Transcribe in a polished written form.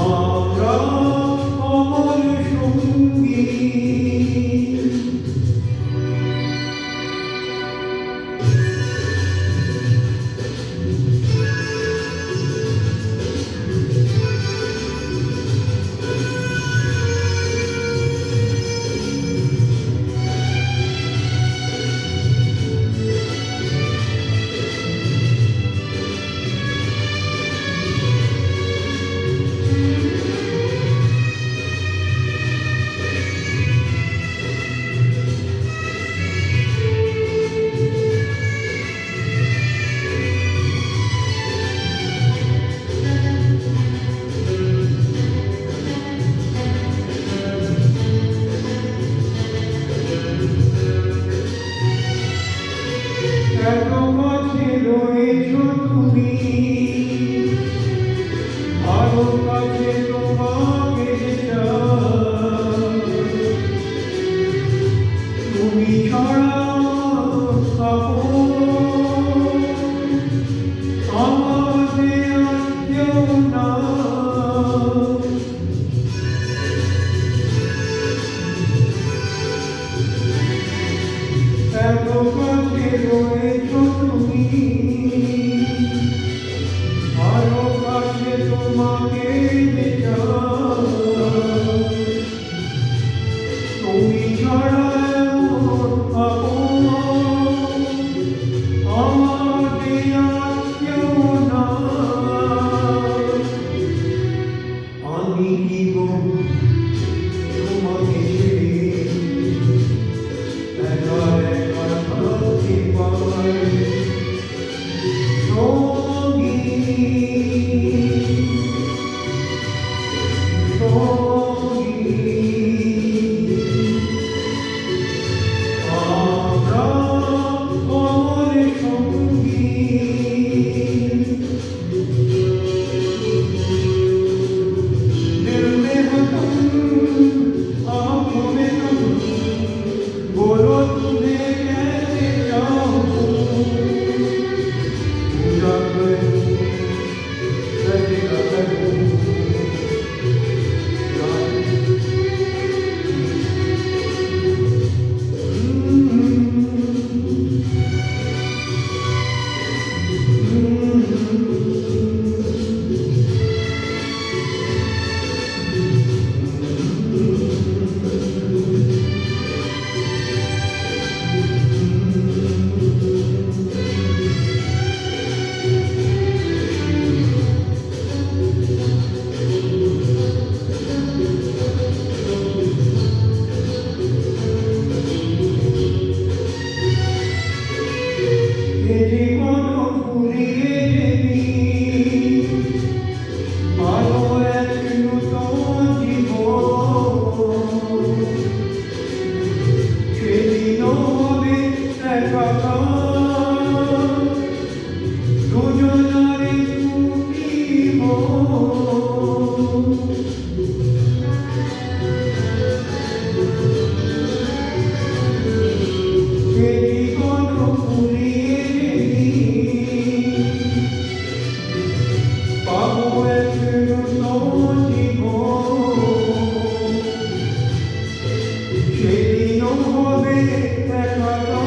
আমরা অমর সঙ্গী। এত কাছে রয়েছ তুমি, আরো কাছে তোমাকে চাই। তুমি ছাড়া আমাদের আর কেউ নাই। এত কাছে রয়েছ তুমি, আরো কাছে তোমাকে চাই। তুমি ছাড়া এমন আপন আমাদের আর কেউ নাই। আমি কি গো তোমাকে ছেড়ে একা থাকতে পারি? সঙ্গী আমরা অমর সঙ্গী। दिल में हो तुम, आँखों में तुम, बोलो तुम्हें कैसे चाहूं। पूरा करूं सजदा करूं জীবন ফুরিয়ে যেদিন আরো এক নূতন জীবন, সেদিন হবে একাকার দুজনারই দুটি মন। জীবন ফুরিয়ে পাবো এক নূতন জীবন, সেদিনও হবে একাকার।